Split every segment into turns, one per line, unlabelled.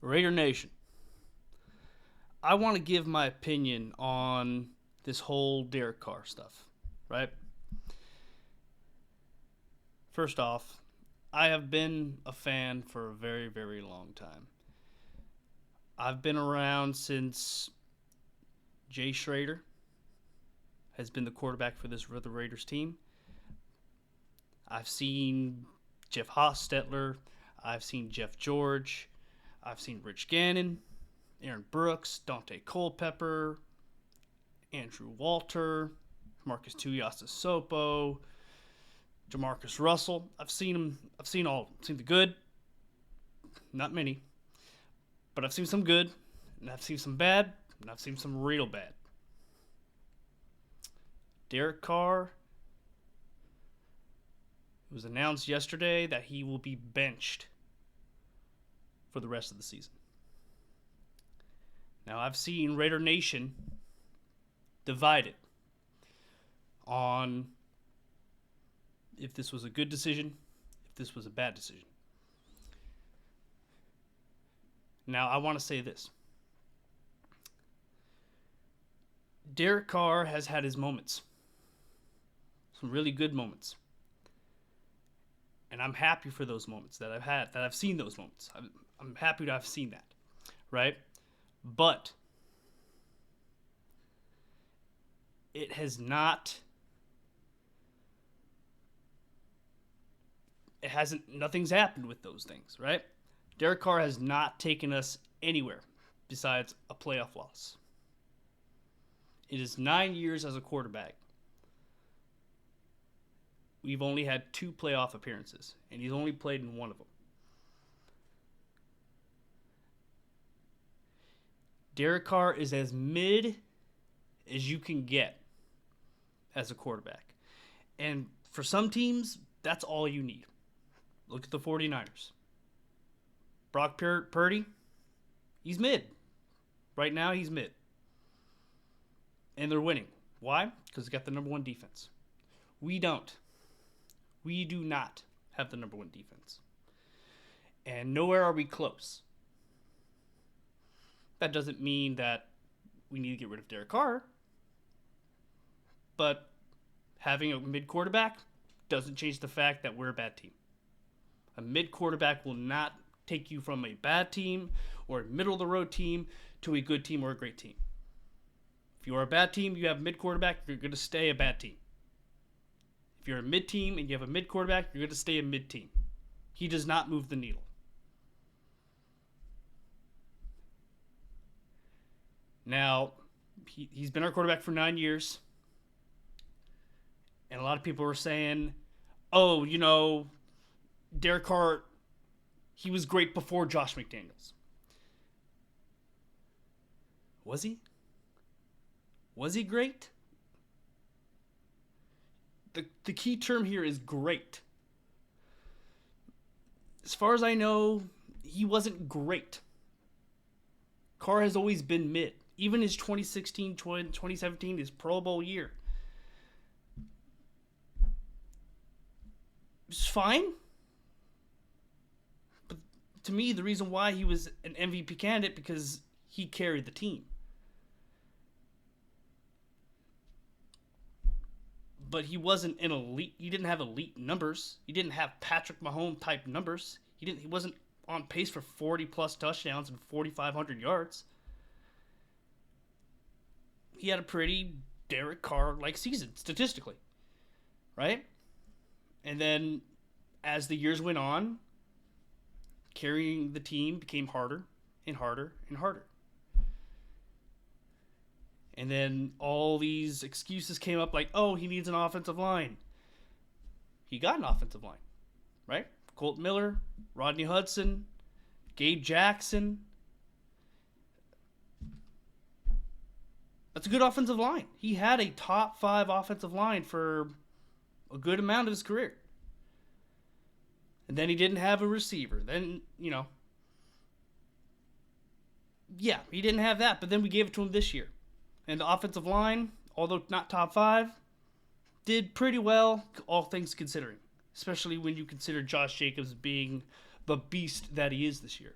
Raider Nation, I want to give my opinion on this whole Derek Carr stuff, right? First off, I have been a fan for a very, very long time. I've been around since Jay Schrader has been the quarterback for the Raiders team. I've seen Jeff Hostetler. I've seen Jeff George. I've seen Rich Gannon, Aaron Brooks, Dante Culpepper, Andrew Walter, Marcus Tuiasosopo, Jamarcus Russell. I've seen them. I've seen all. I've seen the good, not many, but I've seen some good, and I've seen some bad, and I've seen some real bad. Derek Carr, it was announced yesterday that he will be benched for the rest of the season. Now, I've seen Raider Nation divided on if this was a good decision, if this was a bad decision. Now, I want to say this. Derek Carr has had his moments, some really good moments. And I'm happy for those moments that I've had, that I've seen those moments. I'm happy to have seen that, right? But it has not, nothing's happened with those things, right? Derek Carr has not taken us anywhere besides a playoff loss. It is 9 years as a quarterback. We've only had 2 playoff appearances, and he's only played in one of them. Derek Carr is as mid as you can get as a quarterback. And for some teams, that's all you need. Look at the 49ers. Brock Purdy, he's mid. Right now, he's mid. And they're winning. Why? Because they got the number 1 defense. We don't. We do not have the number 1 defense. And nowhere are we close. That doesn't mean that we need to get rid of Derek Carr. But having a mid quarterback doesn't change the fact that we're a bad team. A mid quarterback will not take you from a bad team or a middle of the road team to a good team or a great team. If you are a bad team, you have a mid quarterback, you're going to stay a bad team. If you're a mid team and you have a mid quarterback, you're going to stay a mid team. He does not move the needle. Now, he's been our quarterback for 9 years. And a lot of people were saying, oh, Derek Carr, he was great before Josh McDaniels. Was he? Was he great? The key term here is great. As far as I know, he wasn't great. Carr has always been mid. Even his 2016, 2017, his Pro Bowl year. It's fine. But to me, the reason why he was an MVP candidate, because he carried the team. But he wasn't an elite. He didn't have elite numbers. He didn't have Patrick Mahomes type numbers. He wasn't on pace for 40 plus touchdowns and 4,500 yards. He had a pretty Derek Carr like season statistically, right? And then as the years went on, carrying the team became harder and harder and harder. And then all these excuses came up like, oh, he needs an offensive line. He got an offensive line, right? Colt Miller, Rodney Hudson, Gabe Jackson. That's a good offensive line. He had a top 5 offensive line for a good amount of his career. And then he didn't have a receiver. Then, yeah, he didn't have that. But then we gave it to him this year. And the offensive line, although not top 5, did pretty well, all things considering. Especially when you consider Josh Jacobs being the beast that he is this year.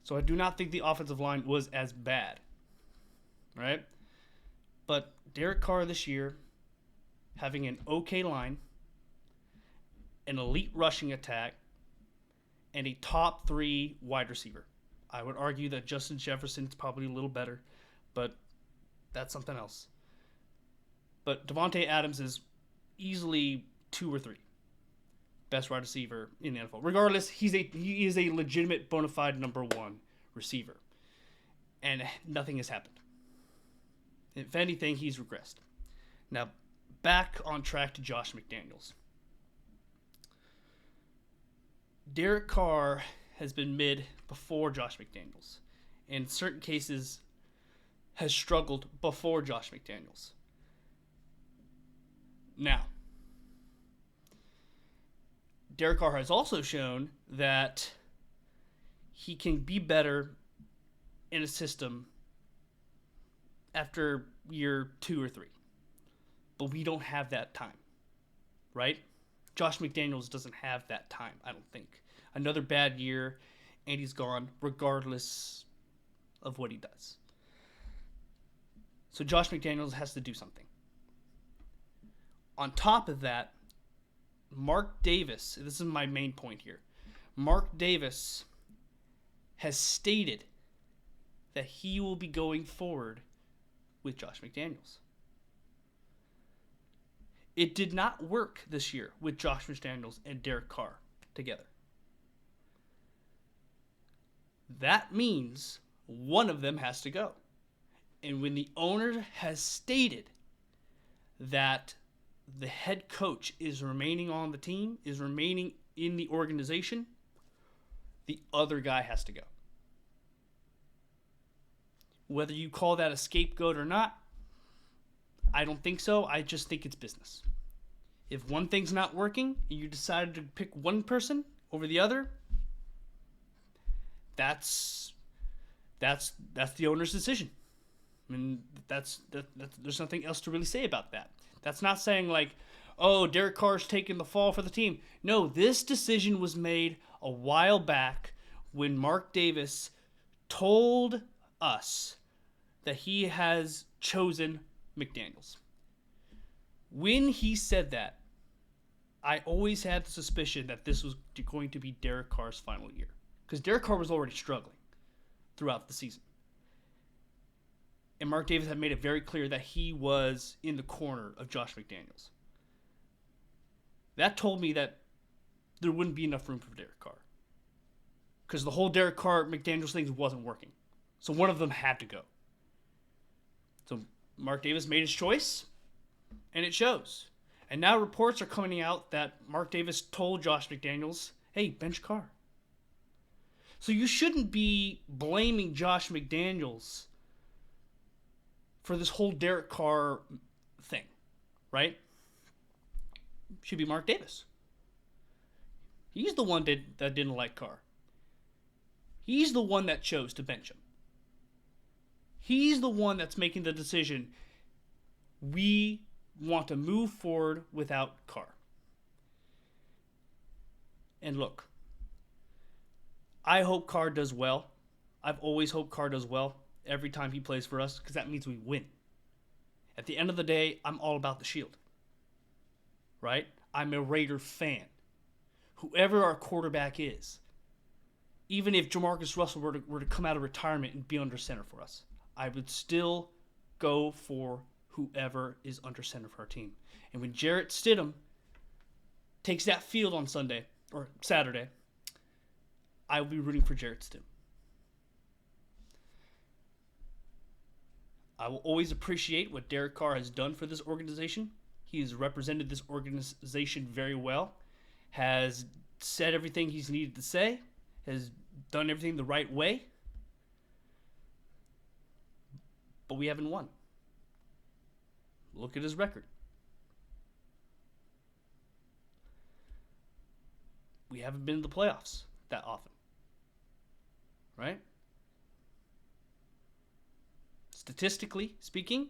So I do not think the offensive line was as bad, right? But Derek Carr this year, having an okay line, an elite rushing attack, and a top 3 wide receiver. I would argue that Justin Jefferson's probably a little better, but that's something else. But Devontae Adams is easily 2 or 3 best wide receiver in the NFL. Regardless, he is a legitimate bona fide number 1 receiver. And nothing has happened. If anything, he's regressed. Now, back on track to Josh McDaniels. Derek Carr has been mid before Josh McDaniels. In certain cases, has struggled before Josh McDaniels. Now, Derek Carr has also shown that he can be better in a system after year 2 or 3. But we don't have that time, right? Josh McDaniels doesn't have that time, I don't think. Another bad year, and he's gone regardless of what he does. So Josh McDaniels has to do something. On top of that, Mark Davis, this is my main point here. Mark Davis has stated that he will be going forward with Josh McDaniels. It did not work this year with Josh McDaniels and Derek Carr together. That means one of them has to go. And when the owner has stated that the head coach is remaining on the team, is remaining in the organization, the other guy has to go. Whether you call that a scapegoat or not, I don't think so. I just think it's business. If one thing's not working and you decided to pick one person over the other, that's the owner's decision. I mean, that's there's nothing else to really say about that. That's not saying like, oh, Derek Carr's taking the fall for the team. No, this decision was made a while back when Mark Davis told us that he has chosen McDaniels. When he said that, I always had the suspicion that this was going to be Derek Carr's final year. Because Derek Carr was already struggling throughout the season. And Mark Davis had made it very clear that he was in the corner of Josh McDaniels. That told me that there wouldn't be enough room for Derek Carr. Because the whole Derek Carr McDaniels thing wasn't working. So one of them had to go. So Mark Davis made his choice, and it shows. And now reports are coming out that Mark Davis told Josh McDaniels, hey, bench Carr. So you shouldn't be blaming Josh McDaniels for this whole Derek Carr thing, right? Should be Mark Davis. He's the one that didn't like Carr. He's the one that chose to bench him. He's the one that's making the decision. We want to move forward without Carr. And look, I hope Carr does well. I've always hoped Carr does well every time he plays for us because that means we win. At the end of the day, I'm all about the shield. Right? I'm a Raider fan. Whoever our quarterback is, even if Jamarcus Russell were to come out of retirement and be under center for us, I would still go for whoever is under center for our team. And when Jarrett Stidham takes that field on Sunday or Saturday, I will be rooting for Jarrett Stidham. I will always appreciate what Derek Carr has done for this organization. He has represented this organization very well, has said everything he's needed to say, has done everything the right way. But we haven't won. Look at his record. We haven't been in the playoffs that often. Right? Statistically speaking,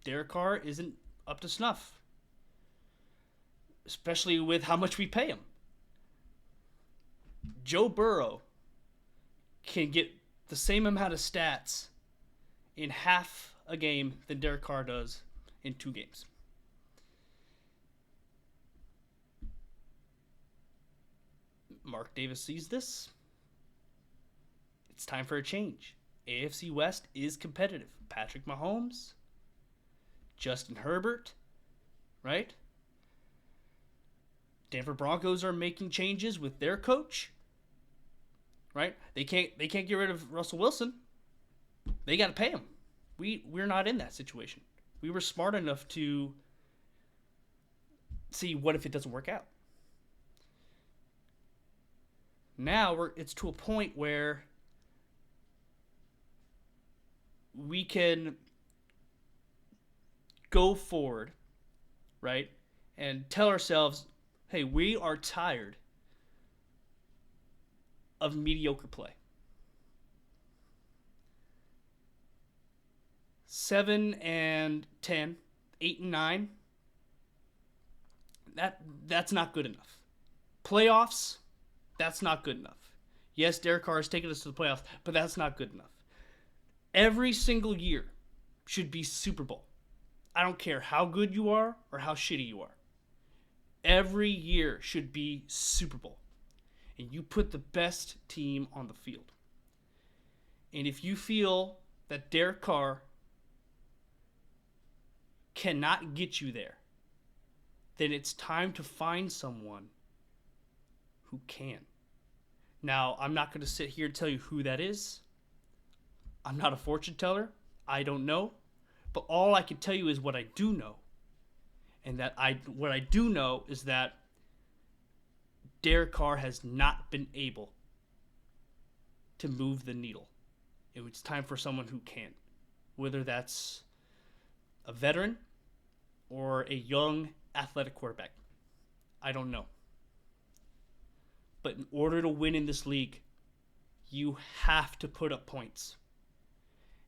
Derek Carr isn't up to snuff. Especially with how much we pay him. Joe Burrow can get the same amount of stats in half a game than Derek Carr does in 2 games. Mark Davis sees this. It's time for a change. AFC West is competitive. Patrick Mahomes, Justin Herbert, right? Denver Broncos are making changes with their coach, right? They can't get rid of Russell Wilson. They got to pay him. We're not in that situation. We were smart enough to see what if it doesn't work out. Now it's to a point where we can go forward, right, and tell ourselves, hey, we are tired of mediocre play. 7-10, 8-9. That's not good enough. Playoffs, that's not good enough. Yes, Derek Carr has taken us to the playoffs, but that's not good enough. Every single year should be Super Bowl. I don't care how good you are or how shitty you are. Every year should be Super Bowl. And you put the best team on the field. And if you feel that Derek Carr cannot get you there, then it's time to find someone who can. Now, I'm not going to sit here and tell you who that is. I'm not a fortune teller. I don't know. But all I can tell you is what I do know. And what I do know is that Derek Carr has not been able to move the needle. It's time for someone who can. Whether that's a veteran or a young athletic quarterback. I don't know. But in order to win in this league, you have to put up points.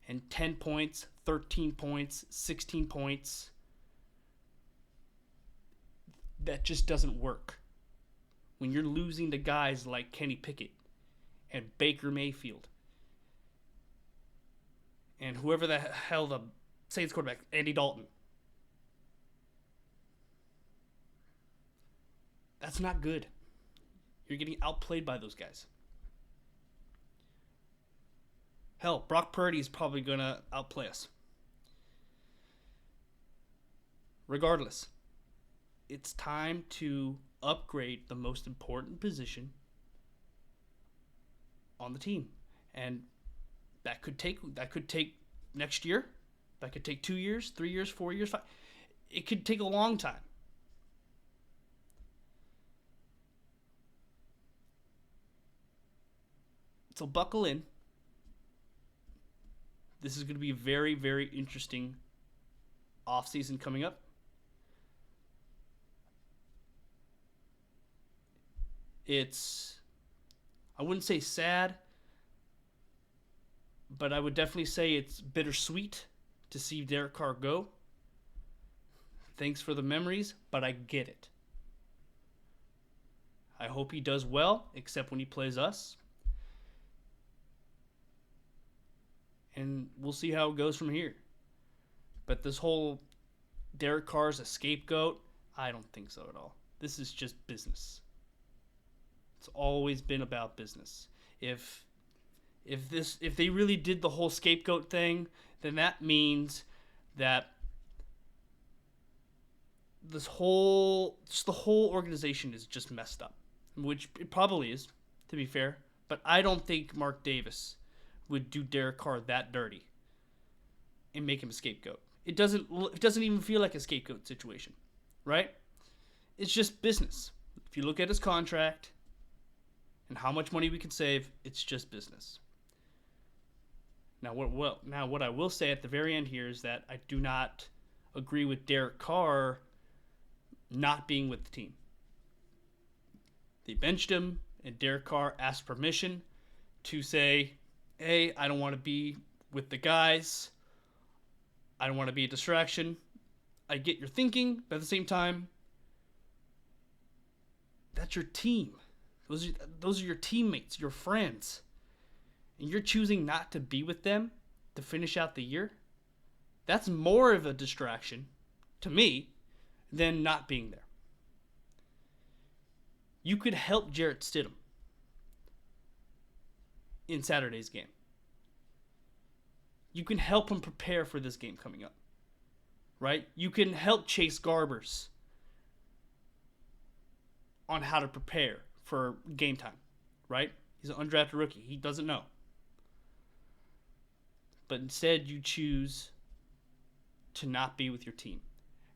And 10 points, 13 points, 16 points, that just doesn't work. When you're losing to guys like Kenny Pickett and Baker Mayfield and whoever the hell the Saints quarterback, Andy Dalton. That's not good. You're getting outplayed by those guys. Hell, Brock Purdy is probably going to outplay us. Regardless, it's time to upgrade the most important position on the team. And that could take next year. That could take 2 years, 3 years, 4 years, 5. It could take a long time. So buckle in. This is going to be a very, very interesting offseason coming up. I wouldn't say sad, but I would definitely say it's bittersweet to see Derek Carr go. Thanks for the memories, but I get it. I hope he does well, except when he plays us. And we'll see how it goes from here. But this whole Derek Carr's a scapegoat, I don't think so at all. This is just business. It's always been about business. If they really did the whole scapegoat thing, then that means that the whole organization is just messed up, which it probably is, to be fair. But I don't think Mark Davis would do Derek Carr that dirty and make him a scapegoat. It doesn't even feel like a scapegoat situation, right? It's just business. If you look at his contract and how much money we can save, it's just business. Now what I will say at the very end here is that I do not agree with Derek Carr not being with the team. They benched him, and Derek Carr asked permission to say, hey, I don't want to be with the guys. I don't want to be a distraction. I get your thinking, but at the same time, that's your team. Those are your teammates, your friends. and you're choosing not to be with them to finish out the year, that's more of a distraction to me than not being there. You could help Jarrett Stidham in Saturday's game. You can help him prepare for this game coming up, right? You can help Chase Garbers on how to prepare for game time, right? He's an undrafted rookie. He doesn't know. But instead, you choose to not be with your team.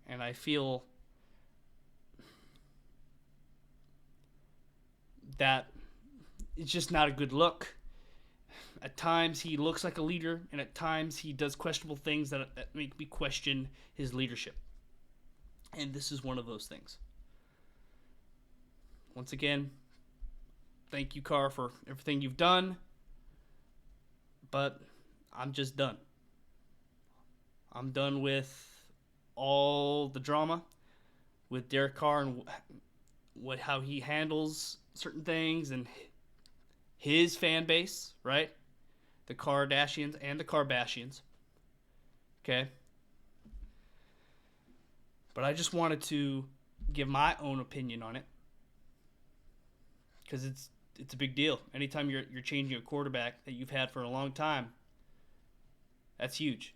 And I feel that it's just not a good look. At times, he looks like a leader, and at times, he does questionable things that make me question his leadership. And this is one of those things. Once again, thank you, Carr, for everything you've done. But I'm just done. I'm done with all the drama with Derek Carr and how he handles certain things and his fan base, right? The Kardashians and the Kardashians. Okay? But I just wanted to give my own opinion on it. Because it's a big deal. Anytime you're changing a quarterback that you've had for a long time, that's huge.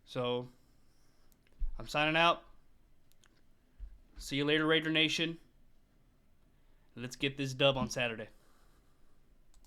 So, I'm signing out. See you later, Raider Nation. Let's get this dub on Saturday.